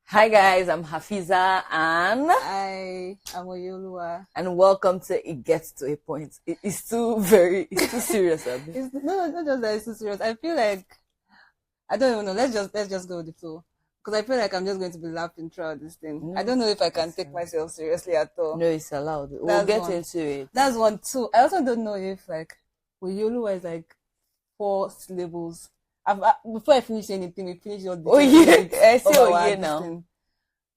Hi guys, I'm Hafiza and I am Oyolua. and welcome to It Gets to a Point. It's too serious. Abi. It's not just that it's too serious. I feel like I don't even know. Let's just go with the flow. Because I feel like I'm just going to be laughing throughout this thing. I don't know if I can take myself seriously at all. No, it's allowed. We'll get into it. That's one too. I also don't know if like Oyolua is like 4 syllables. Before I finish anything, we finish all the I see Oye now. Thing.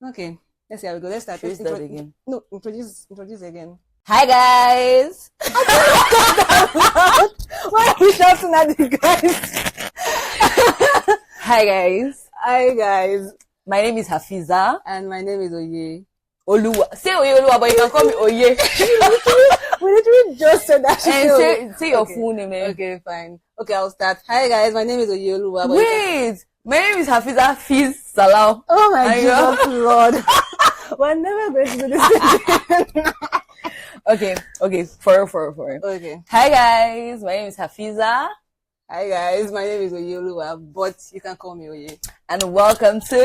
Okay, let's see how we go. Let's start. Should we start again? No, introduce again. Hi guys. Why are we shouting at the guys? Hi guys. Hi guys. My name is Hafiza. And my name is Oye. Oluwa. Say Oye Oluwa, but you can call me Oye. We literally just said that. And say your full name. Okay, fine. Okay, I'll start. Hi guys, my name is Oye Oluwa. Wait, my name is Hafiza Fiz Salau. Oh my Jesus Lord. We're never going to do this again. Okay, for real. Okay. Hi guys, my name is Hafiza. Hi guys, my name is Oye Oluwa, but you can call me Oye. And welcome to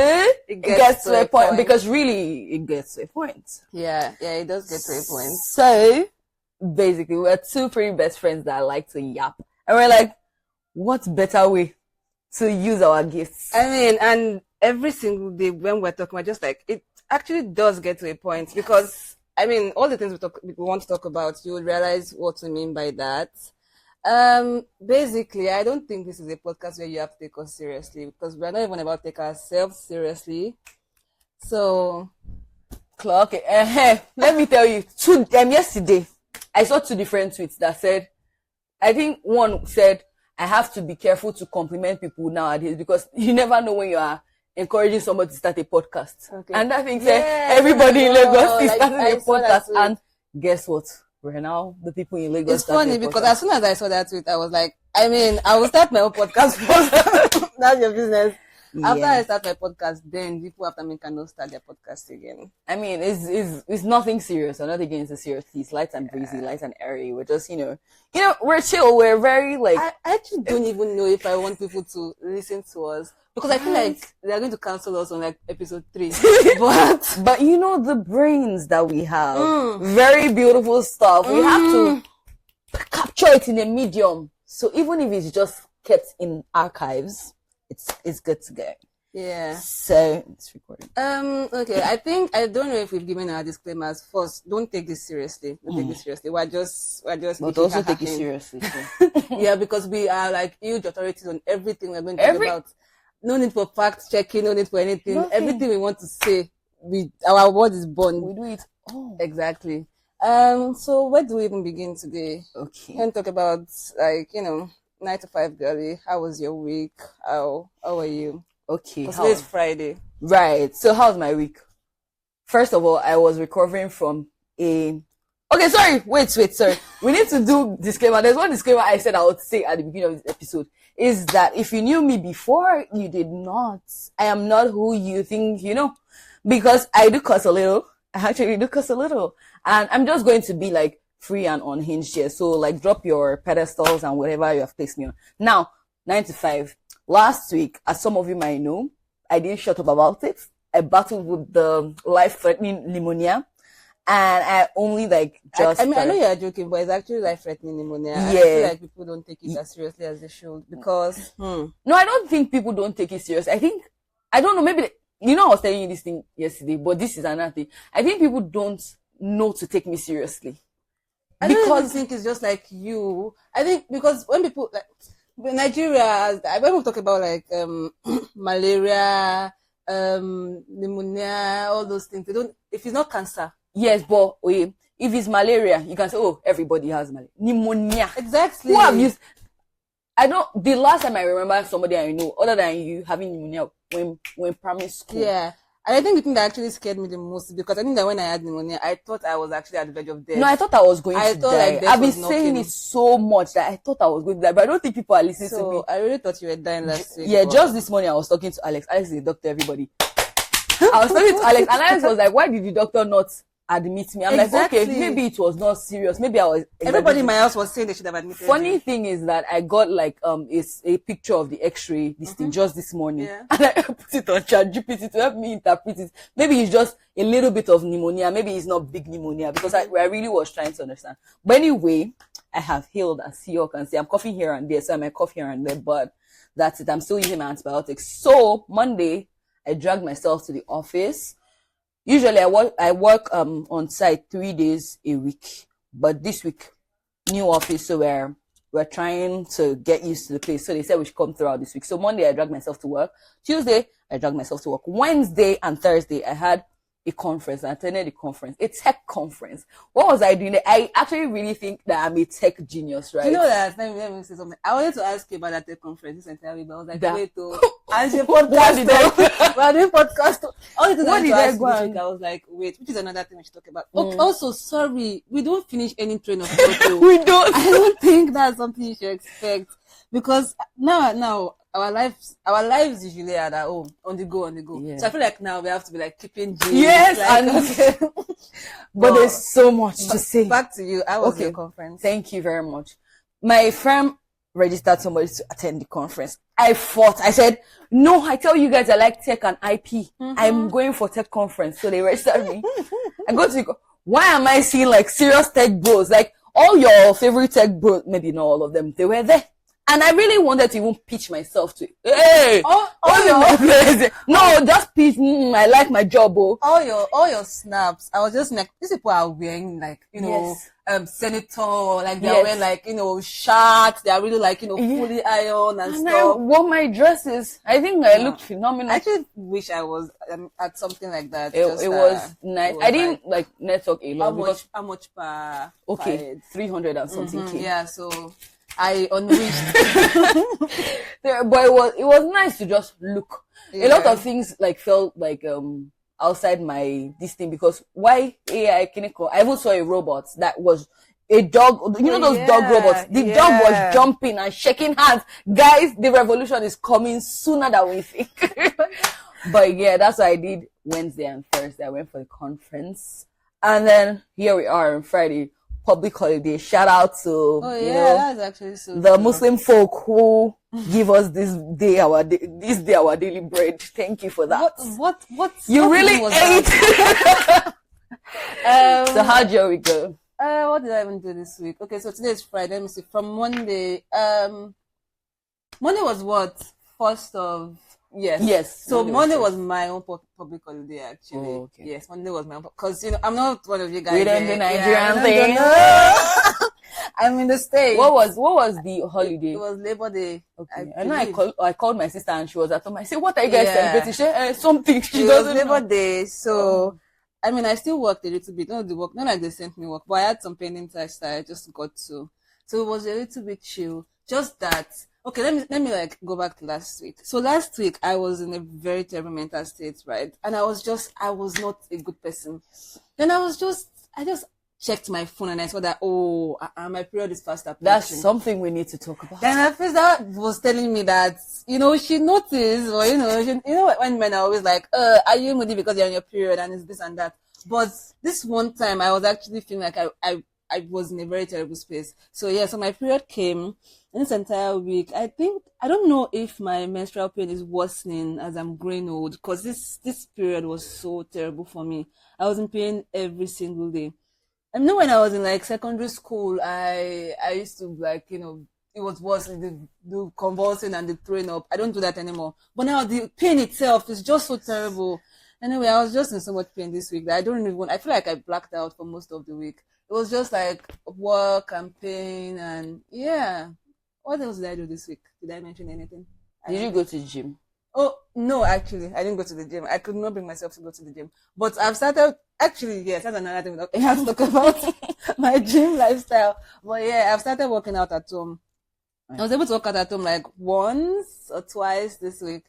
It Gets to a Point. Because really, it gets to a point. Yeah, it does get to a point. So, basically, we're two pretty best friends that like to yap. And we're like, what better way to use our gifts? I mean, and every single day when we're talking, we're just like, it actually does get to a point because, I mean, all the things we want to talk about, you will realize what we mean by that. Basically, I don't think this is a podcast where you have to take us seriously because we're not even about to take ourselves seriously. So, Okay, let me tell you, yesterday, I saw 2 different tweets that said, I think one said, I have to be careful to compliment people nowadays because you never know when you are encouraging somebody to start a podcast. Okay. And that thing said, everybody in Lagos is starting a podcast. And guess what? We're now the people in Lagos. It's funny because as soon as I saw that tweet, I was like, I mean, I will start my own podcast first. That's your business. Yeah. After I start my podcast, then people after me cannot start their podcast again. I mean, it's nothing serious. I'm not against the serious. It's light and breezy, light and airy. We're just, we're chill. We're very like. I actually don't even know if I want people to listen to us because I feel like they're going to cancel us on like episode 3. but the brains that we have, very beautiful stuff. We have to capture it in a medium. So even if it's just kept in archives, it's good to go. Yeah. So it's recording. Okay. I don't know if we've given our disclaimers. First, don't take this seriously. Don't take this seriously. We're just. But also take it seriously. Yeah, because we are like huge authorities on everything we're going to talk about. No need for fact checking. No need for anything. Nothing. Everything we want to say, our word is born. We do it. Oh. Exactly. So where do we even begin today? Okay. We can talk about 9 to 5 girly. How was your week? How are you? Okay. Today's Friday. Right. So how's my week? First of all, I was recovering from Okay, sorry. Wait. Sorry. We need to do disclaimer. There's one disclaimer I said I would say at the beginning of this episode. Is that if you knew me before, you did not. I am not who you think you know. Because I do cuss a little. I actually do cuss a little. And I'm just going to be like free and unhinged here. So like drop your pedestals and whatever you have placed me on. Now, 9 to 5. Last week, as some of you might know, I didn't shut up about it. I battled with the life-threatening pneumonia. And I only just... I know you're joking, but it's actually life-threatening pneumonia. Yeah. I feel like people don't take it as seriously as they should because... No, I don't think people don't take it serious. I don't know, maybe... I was telling you this thing yesterday, but this is another thing. I think people don't know to take me seriously. I don't even think it's just like you. I think because when people... Nigeria, when we talk about malaria, pneumonia, all those things, they don't... If it's not cancer... Yes, but if it's malaria, you can say, oh, everybody has malaria. Pneumonia. Exactly. Who have you... the last time I remember somebody I know, other than you having pneumonia, when primary school. Yeah. And I think the thing that actually scared me the most because I think that when I had pneumonia, I thought I was actually at the verge of death. No, I thought I was going to die. I've been saying it so much that I thought I was going to die, but I don't think people are listening to me. I really thought you were dying last week. Yeah, just this morning I was talking to Alex. Alex is a doctor, everybody. I was talking to Alex, and Alex was like, why did the doctor not admit me. I'm like, okay, maybe it was not serious. Maybe I was. Everybody in my house was saying they should have admitted. Funny thing is that I got like is a picture of the X-ray this thing just this morning, and I put it on ChatGPT to help me interpret it. Maybe it's just a little bit of pneumonia. Maybe it's not big pneumonia because I really was trying to understand. But anyway, I have healed, as you all can see. I'm coughing here and there, so I might cough here and there, but that's it. I'm still using my antibiotics. So Monday, I dragged myself to the office. Usually I work on site 3 days a week, but this week, new office, so we're trying to get used to the place. So they said we should come throughout this week. So Monday I dragged myself to work. Tuesday I dragged myself to work. Wednesday and Thursday I had a conference. I attended the conference, a tech conference. What was I doing there? I actually really think that I'm a tech genius, right? You know that? Let me say something. I wanted to ask you about that tech conference this entire week, but I was like, wait, as a podcast, we're doing podcast. What did I go? I was like, wait, which is another thing we should talk about. Okay, also, sorry, we don't finish any train of thought. We don't. I don't think that's something you should expect because now. Our lives usually are at home, on the go. Yeah. So I feel like now we have to be like keeping G. Yes, like, and but there's so much to say. Back to you. I was your conference. Thank you very much. My firm registered somebody to attend the conference. I fought. I said, no, I tell you guys I like tech and IP. I'm going for tech conference. So they registered me. I go to why am I seeing like serious tech bros? Like all your favorite tech bros, maybe not all of them, they were there. And I really wanted to even pitch myself to, hey, no, just pitch. I like my job. All your snaps. I was just like, these people are wearing like, senator, like they're wearing like, shirts. They are really like, fully iron and stuff. I wore my dresses. I think I looked phenomenal. I actually wish I was at something like that. It was nice. I didn't like network a lot. How much per? Okay, 300 and something K. Yeah, so. I unwished. But it was nice to just look. A lot of things like felt like outside this thing because why AI clinical? I even saw a robot that was a dog. You know those dog robots? The dog was jumping and shaking hands. Guys, the revolution is coming sooner than we think. But yeah, that's what I did Wednesday and Thursday. I went for the conference. And then here we are on Friday. Public holiday. Shout out to that's actually so the Muslim folk who give us this day our daily bread. Thank you for that. What you really ate? So how'd your week go? What did I even do this week? Okay, so today is Friday. Let me see. From Monday, Monday was what? 1st of Yes. So Monday was my own public holiday, actually. Oh, okay. Yes, Monday was my own, because I'm not one of you guys. We don't do Nigerian thing. I'm in the States. What was the holiday? It was Labor Day. Okay. I know I called my sister and she was at home. I said, "What are you guys celebrating?" Something. It was Labor Day, so I still worked a little bit. Not like they sent me work, but I had some pending tasks that I just got to. So it was a little bit chill. Just that. Okay, let me like go back to last week. So last week I was in a very terrible mental state, right? And I was not a good person. Then I just checked my phone and I saw that my period is fast approaching. That's something we need to talk about. Then my friend was telling me that she noticed, or when men are always like, are you moody because you're on your period and it's this and that. But this one time I was actually feeling like I was in a very terrible space. So so my period came. And this entire week, I don't know if my menstrual pain is worsening as I'm growing old, because this period was so terrible for me. I was in pain every single day. I know when I was in like secondary school, I used to like, it was worse, the convulsing and the throwing up. I don't do that anymore. But now the pain itself is just so terrible. Anyway, I was just in so much pain this week that I feel like I blacked out for most of the week. It was just like work and pain and What else did I do this week? Did I mention anything? Did you go to the gym? Oh, no, actually, I didn't go to the gym. I could not bring myself to go to the gym. But I've started, actually, yes, that's another thing I have to talk about my gym lifestyle. But I've started working out at home. Right. I was able to work out at home like once or twice this week.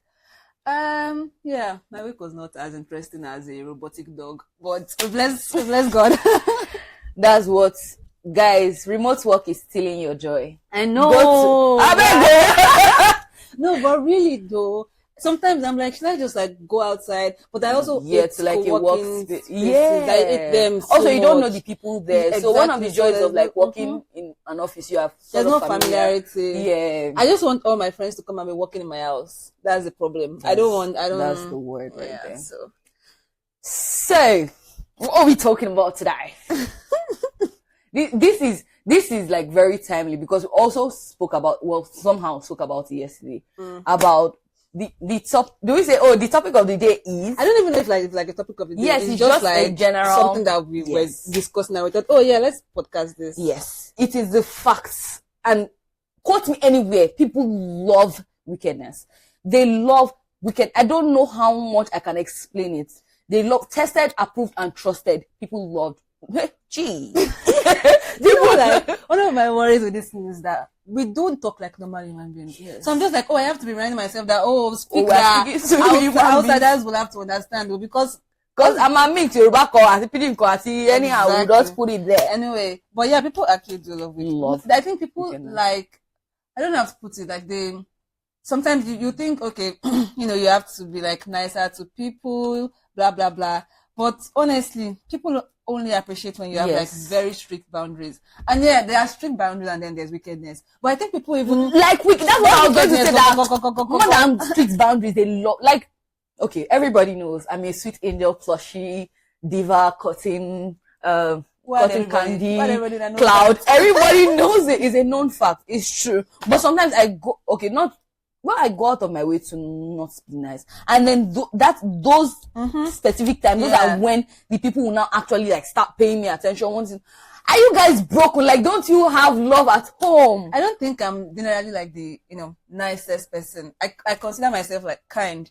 My week was not as interesting as a robotic dog, but bless God. That's what, guys, remote work is stealing your joy. I know. No, but really though, sometimes I'm like, should I just like go outside? But I also hate to like a co-working workspace. spaces. I hate them so Also, you don't know much. the people there. So Exactly. one of the So joys there's of like no- working in an office, you have there's sort no of familiarity. Yeah. I just want all my friends to come and be working in my house. That's the problem. I don't. That's the word right Yeah. there. So, what are we talking about today? This is like very timely because we also somehow spoke about it yesterday about the top. Do we say the topic of the day is? I don't even know if like it's like a topic of the day. Yes, it's just like a general something that we were discussing. Now we thought, oh yeah, let's podcast this. Yes, it is the facts. And quote me anywhere. People love wickedness. They love wicked. I don't know how much I can explain it. They love tested, approved, and trusted. People loved. Gee. Like, one of my worries with this thing is that we don't talk like normal human beings. Yes. So I'm just like, I have to be reminding myself that, outsiders will have to understand because I'm a mix Yoruba call as anyhow we just put it there. Anyway, but yeah, people actually do love it. I think people like, I don't know how to put it, like they sometimes you think, okay, you have to be like nicer to people, blah blah blah. But honestly, people only appreciate when you have like very strict boundaries. And yeah, there are strict boundaries and then there's wickedness. But I think people even like that's what I was going to say, that more than strict boundaries, they love like, okay, everybody knows I'm a sweet angel plushie, diva, cotton candy, cloud. Everybody knows it is a known fact. It's true. But sometimes I go, I go out of my way to not be nice. And then those specific times, those are when the people will now actually like start paying me attention. Are you guys broken? Like, don't you have love at home? I don't think I'm generally like the, nicest person. I consider myself like kind,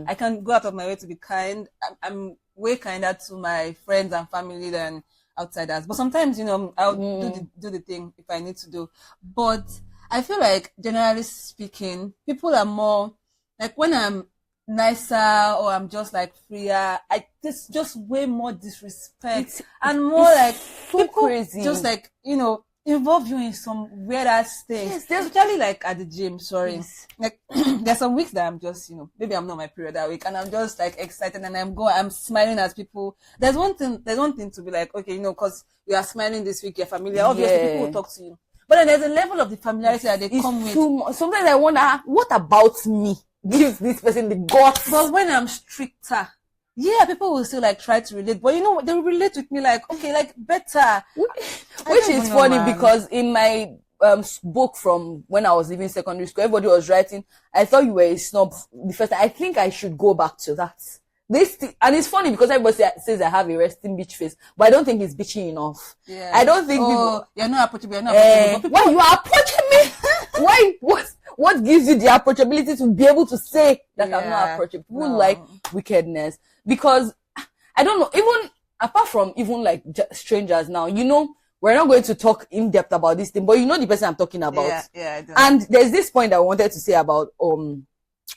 I can go out of my way to be kind. I'm way kinder to my friends and family than outsiders. But sometimes, I'll do the thing if I need to do. But I feel like, generally speaking, people are more like when I'm nicer or I'm just like freer. It's just way more disrespect and more like so people crazy. Just like involve you in some weird ass things. Yes, especially like at the gym. Sorry, like there's some weeks that I'm just maybe I'm not my period that week and I'm just like excited and I'm smiling at people. There's one thing to be like, okay, because you are smiling this week, you're familiar. Obviously, people will talk to you. But then there's a level of the familiarity that they come with. Sometimes I wonder, what about me gives this person the guts? But when I'm stricter, yeah, people will still like try to relate. But they will relate with me like, okay, like better. Which is funny because in my book from when I was leaving secondary school, everybody was writing, I thought you were a snob the first time. I think I should go back to that. And it's funny because everybody says I have a resting bitch face, but I don't think it's bitchy enough. Yeah. I don't think you're not approachable. You're not approachable. Why you are approaching me? Why? What gives you the approachability to be able to say that I'm not approachable? People like wickedness because I don't know. Even apart from even like strangers now, we're not going to talk in depth about this thing, but the person I'm talking about. Yeah, I do. And there's this point I wanted to say about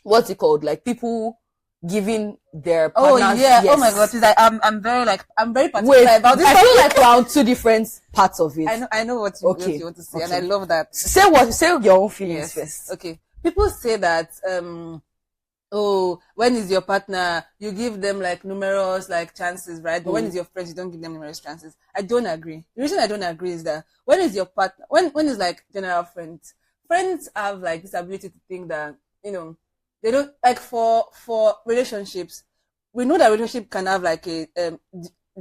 what's it called? Like people giving their partners. Oh my god, I'm very particular about this. I feel like we're on two different parts of it. I know what you want to say, and I love that. Say your own feelings first. Okay. People say that when is your partner, you give them like numerous like chances, right? But when is your friends, you don't give them numerous chances. I don't agree. The reason I don't agree is that when is your partner, when is like general friends have like this ability to think that they don't like for relationships. We know that relationship can have like a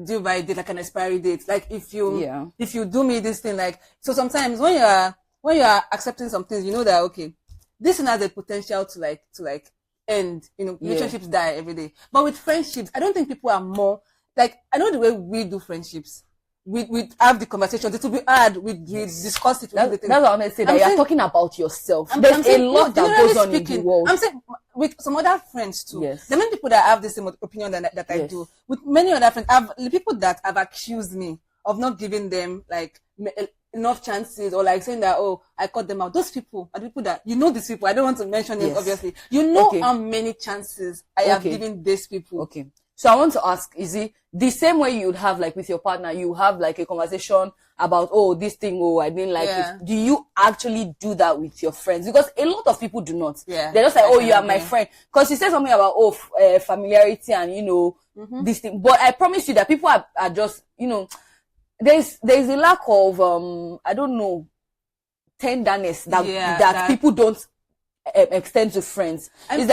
due by date, like an expiry date. Like if you do me this thing, like so sometimes when you are accepting some things, you know that okay, this thing has the potential to like end. Relationships die every day. But with friendships, I don't think people are more like I know the way we do friendships. We have the conversation. It will be hard. We discuss it. That's what I want to say. That you're talking about yourself. There's a lot that goes on in the world. I'm saying with some other friends too. Yes. There are many people that have the same opinion that I do. With many other friends, the people that have accused me of not giving them like enough chances or like saying that I cut them out. Those people are the people that these people. I don't want to mention them obviously. How many chances I have given these people. Okay. So I want to ask, is it the same way you would have like with your partner, you have like a conversation about, oh, this thing, oh, I didn't like it. Do you actually do that with your friends? Because a lot of people do not. Yeah. They're just like, oh, you are my friend. Because you said something about, familiarity and, this thing. But I promise you that people are just, there's a lack of, I don't know, tenderness that people don't extend to friends. Is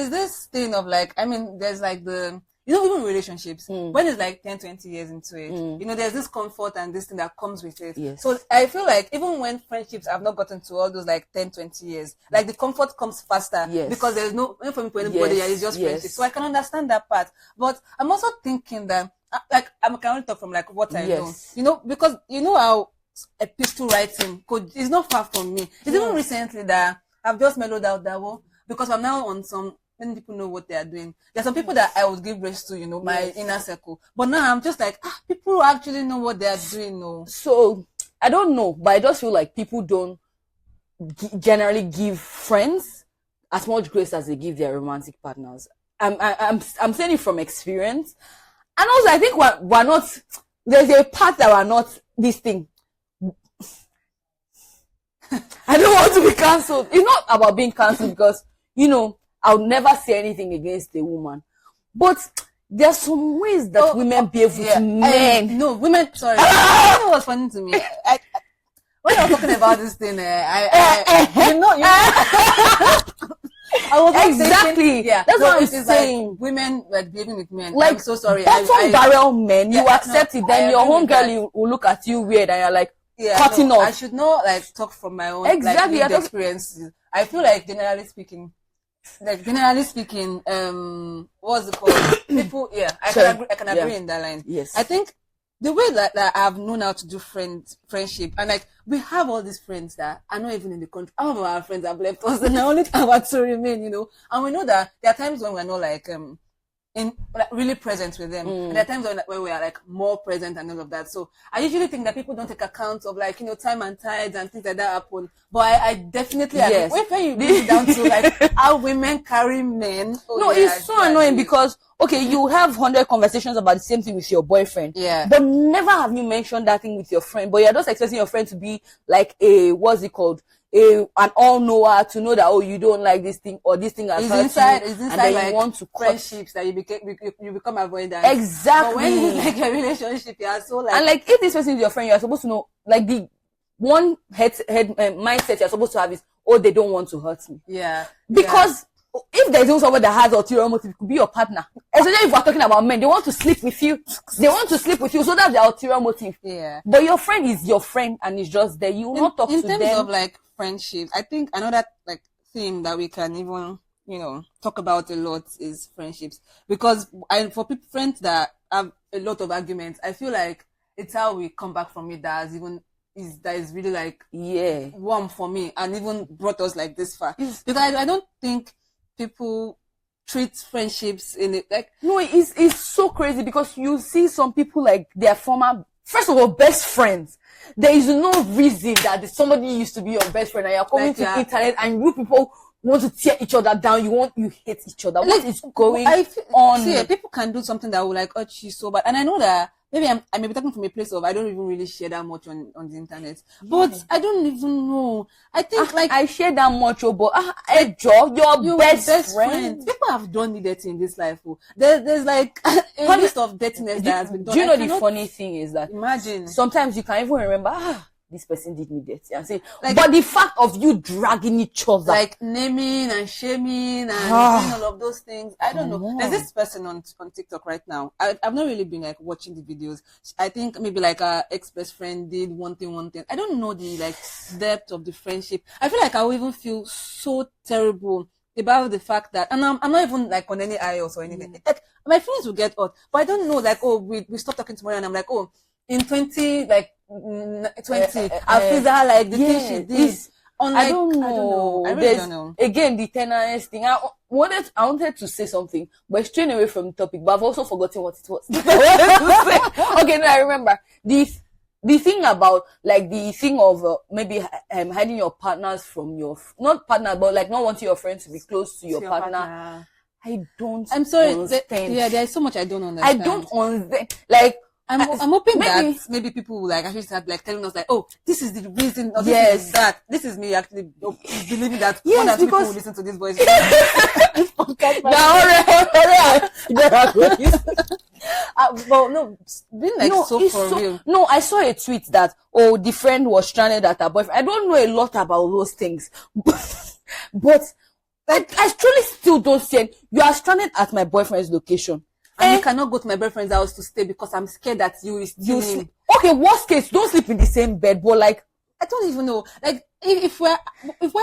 this thing of like, I mean, there's like even relationships, when it's like 10, 20 years into it, there's this comfort and this thing that comes with it. Yes. So I feel like even when friendships have not gotten to all those like 10, 20 years, like the comfort comes faster because there's no for anybody, it's just friendship. So I can understand that part. But I'm also thinking that, like, I can only talk from like what I know, because how a pistol writing is not far from me. It's even recently that I've just mellowed out that one because I'm now on some. Many people know what they are doing. There are some people that I would give grace to, my inner circle. But now I'm just like, people actually know what they are doing. No. So I don't know, but I just feel like people don't generally give friends as much grace as they give their romantic partners. I'm saying it from experience, and also I think we're not. There's a part that we're not this thing. I don't want to be cancelled. It's not about being cancelled because I'll never say anything against a woman. But there's some ways that women behave with men. No, women, sorry. You know what's funny to me? When I was talking about this thing, I was exactly. That's what I'm saying. Like women like behaving with men. Like, I'm so sorry. Bottom barrel men, you accept it. Then your home girl will look at you weird and you're like, cutting off. I should not like talk from my own exactly experiences. I feel like generally speaking, what's it called? People, I can agree in that line. Yes. I think the way that I've known how to do friendship, and like we have all these friends that are not even in the country. All of our friends have left us, and I only have to remain, And we know that there are times when we're not like really present with them. And there are times when we are like more present and all of that. So I usually think that people don't take account of like, time and tides and things like that happen. But I definitely agree. When you bring it down to like how women carry men. It's so annoying because, you have 100 conversations about the same thing with your boyfriend. Yeah. But never have you mentioned that thing with your friend. But you're just expecting your friend to be like an all-knower to know that, you don't like this thing or this thing has hurt you. It's inside and then like you want to friendships that you become avoidant. Exactly. But when it's like a relationship, you are so like... And like, if this person is your friend, you're supposed to know, like the one head mindset you're supposed to have is, they don't want to hurt me. Yeah. Because if there's also someone that has ulterior motive, it could be your partner. Especially if we're talking about men, they want to sleep with you. So that's their ulterior motive. Yeah. But your friend is your friend and it's just there. You will not talk to them. In terms of like friendships, I think another like theme that we can even talk about a lot is friendships, because for friends that have a lot of arguments, I feel like it's how we come back from it that is really like warm for me and even brought us like this far. Because I don't think people treat friendships in it like... No, it's so crazy because you see some people like their former, first of all, best friends. There is no reason that somebody used to be your best friend and you're coming to the internet and you people want to tear each other down. You hate each other. What is going on? See, people can do something that will like hurt you so bad. And I know that maybe I may be talking from a place of I don't even really share that much on the internet. But I don't even know. I think like I share that much, but your best friend. People have done dirty in this life. There's like a list of dirtiness that has been done. Do you know the funny thing is that imagine sometimes you can't even remember this person did me dirty and say, but the fact of you dragging each other, like naming and shaming and doing all of those things, I don't know. There's this person on TikTok right now. I've not really been like watching the videos. I think maybe like our ex-best friend did one thing. I don't know the like depth of the friendship. I feel like I will even feel so terrible about the fact that, and I'm not even like on any IOS or anything. Like my feelings will get hurt, but I don't know. Like we stopped talking tomorrow, and I'm like in 20 I feel that like the thing she did. I don't know. I really don't know. Again, the tenderness thing. I wanted to say something, but straying away from the topic. But I've also forgotten what it was. Okay, no, I remember the thing about like the thing of maybe hiding your partners from your not partner, but like not wanting your friends to be close to your partner. I don't I'm sorry. understand. There's so much I don't understand. I don't understand. Like, I'm hoping maybe- that maybe people will like actually start like telling us like, oh, this is the reason, or this Yes. is that. This is me actually believing that Yes, more than people because- will listen to this voice. Now, alright. But no, being like No, so it's for real. No, I saw a tweet that, oh, the friend was stranded at her boyfriend. I don't know a lot about those things. But like, I truly still don't see it. You are stranded at my boyfriend's location. And you cannot go to my boyfriend's house to stay because I'm scared that you will steal You him. sleep. Okay, worst case, don't sleep in the same bed, but like, I don't even know. Like, if why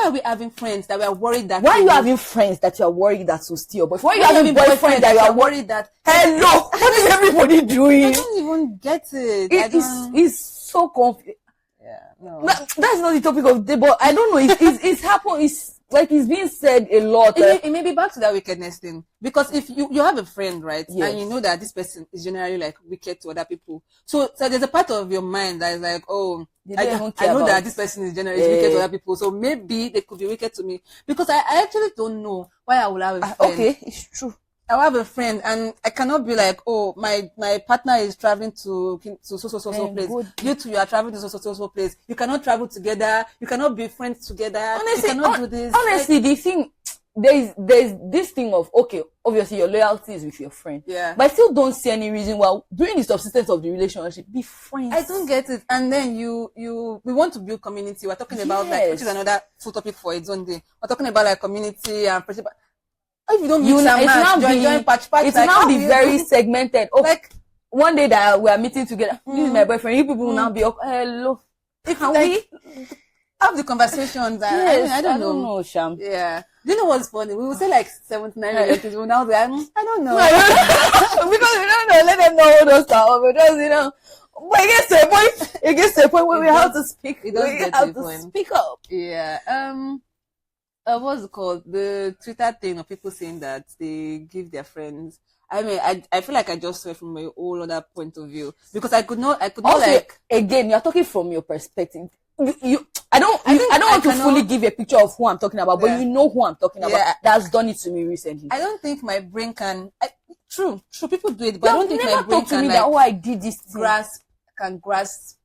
are we having friends that we are worried that why are they you will- having friends that you are worried that will steal? But why are you why are having boyfriends that you are worried? worried that Hello, what is everybody I doing? don't even get it. I It is don't, it's so confusing. yeah, no. That's not the topic of the day, but I don't know. It's happened. It's like it's being said a lot. It may be back to that wickedness thing, because if you have a friend, right, Yes. and you know that this person is generally like wicked to other people, so there's a part of your mind that is like, oh, They I don't even care know about- that this person is generally wicked to Yeah. other people, so maybe they could be wicked to me, because I actually don't know why I would have a friend. Okay, it's true. I will have a friend, and I cannot be like, oh, my partner is traveling to so place. good. You two, you are traveling to so place. You cannot travel together. You cannot be friends together. Honestly, you cannot do this. honestly, the thing there's this thing of, okay, obviously your loyalty is with your friend. Yeah. But I still don't see any reason why during the subsistence of the relationship, be friends. I don't get it. And then we want to build community. We're talking about like, which is Yes. another full topic for its own day. We're talking about like community and friendship. If you don't You mix know, and it's match, now join patch, it's like, now how be will you very do- segmented. Oh, like, one day that we are meeting together, this is my boyfriend. You people will now be hello. Can like, we? have the conversations. Yes, I don't know. Sham. Yeah. Do you know what's funny? We will say like 79 relatives. We'll now be like, I don't know. Because we don't know, let them know what those are. But just, but it gets to a point where we have to speak. It does We get to have a to point. speak up. Yeah. What's it called? The Twitter thing of people saying that they give their friends. I mean, I feel like I just saw it from a whole other point of view, because I could not Also, like, again, you're talking from your perspective. I don't think want to cannot- fully give a picture of who I'm talking about, but Yeah. you know who I'm talking about. Yeah. That's done it to me recently. I don't think my brain can. True, people do it, but I You don't think never my brain talk to can me like that, oh, I did this thing. grasp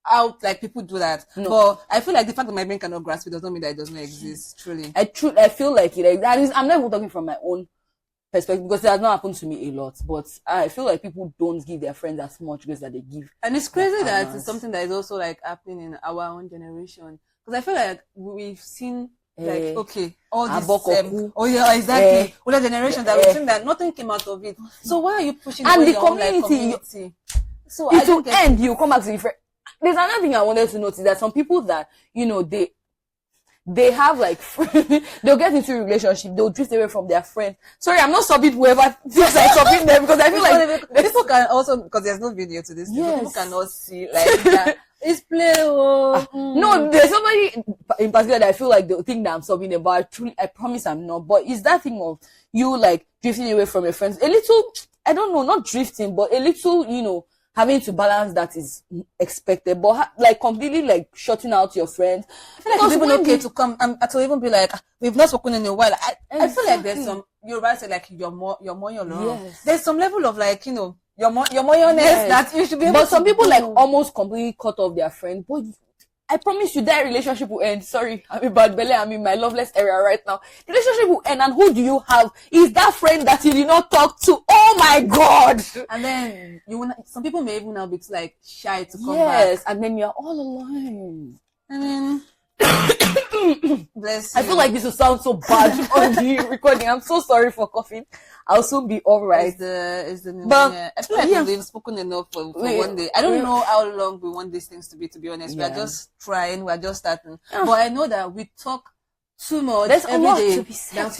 out like people do that. No. But I feel like the fact that my brain cannot grasp it does not mean that it does not exist. Truly. I feel like it. Like, that is, I'm not even talking from my own perspective, because it has not happened to me a lot. But I feel like people don't give their friends as much grace that they give. And it's crazy that Others. it's something that is also like happening in our own generation. Because I feel like we've seen like, okay, all this Abokoku. oh yeah, exactly. Older generation that we've Eh. seen that nothing came out of it. So why are you pushing And away the your own, like, community, community? So I It don't will get end. You come back to the friend. There's another thing I wanted to notice, that some people that, they have like, they'll get into a relationship, they'll drift away from their friend. Sorry, I'm not subbing whoever thinks I'm subbing them, because I feel like people can also, because there's no video to this, Yes. people cannot see like that. It's play. no, there's somebody in particular that I feel like they'll think that I'm subbing them, but I promise I'm not. But it's that thing of you like drifting away from your friends. A little, I don't know, not drifting, but a little, having to balance that is expected. But like completely like shutting out your friends. I feel like it's even okay to come and to even be like, we've not spoken in a while. I feel like there's Exactly. some, Yoruba say like, you're more your love. Yes. There's some level of like, your more honest Yes. that you should be able But to some people do. like almost completely cut off their friend. But I promise you that relationship will end. Sorry, I'm in bad belly. I'm in my loveless area right now. The relationship will end, and who do you have? Is that friend that you did not talk to? Oh my God! And then some people may even now be like shy to come Yes, back. and then you're all alone. I mean, bless you. I feel like this will sound so bad on the recording. I'm so sorry for coughing. I'll soon be alright. It's the But, yeah. I feel like yeah. we've spoken enough for We- one day. I don't we- know how long we want these things to be honest. Yeah. We're just trying, we're just starting. Yeah. But I know that we talk too much There's a every lot day to be said. than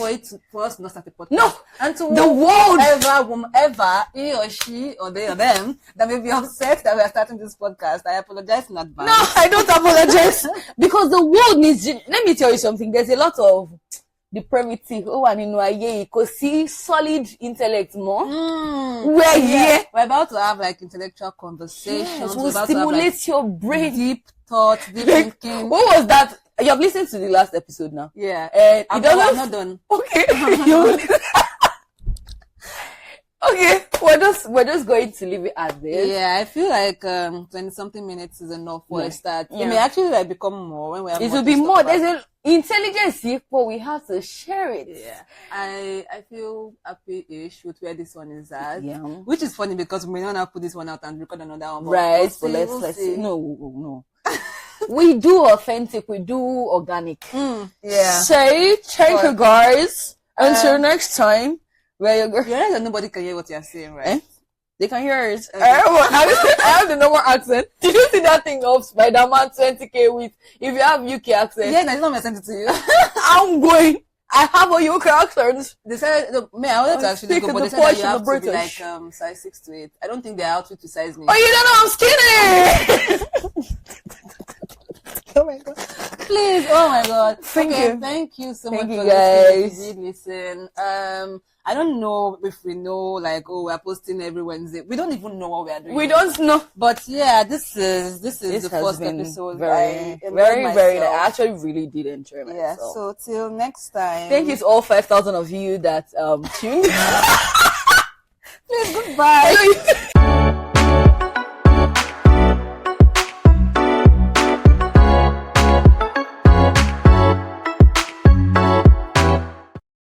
for us to not start a podcast. No, And to the world. whoever, he or she or they or them, that may be upset that we are starting this podcast, I apologize in advance. No, I don't apologize, because the world needs. Let me tell you something. There's a lot of depravity. Oh, and in you could see solid intellect more. Where yeah, We're about to have like intellectual conversations. yes, We're will about to have, like, stimulate your brain. deep thoughts, deep thinking. What was that? You have listened to the last episode now. Yeah. And I'm it doesn't. not done. Okay. You- just going to leave it at this. Yeah, I feel like 20-something minutes is enough for a start. Yeah. It may actually like become more when we have It more will be to talk more. about. There's an intelligence here, but we have to share it. Yeah, I feel happy-ish with where this one is at. Yeah. Which is funny because we may not have put this one out and record another one. But Right, we'll but see, let's see. no. We do authentic, we do organic. Yeah. So thank you guys. Until next time. Where you go? You realize that nobody can hear what you're saying, right? They can hear it. Okay. I have the normal accent. Did you see that thing of Spider-Man 20K with if you have UK accent? Yeah, that's not my sent it to you. I'm going. I have a UK accent. They said, I wanted to actually go, but they said that you have to be like size 6 to 8. I don't think they're outfit to size me. Oh, you don't know I'm skinny. Oh my god. Please, oh my god. Thank you so much you for guys. listening. If you did listen. I don't know if we know, like, we're posting every Wednesday. We don't even know what we are doing. We don't know. But yeah, this is the first episode. Very, I actually really did enjoy myself. Yeah, so till next time. Thank you to all 5,000 of you that tuned. Please, goodbye.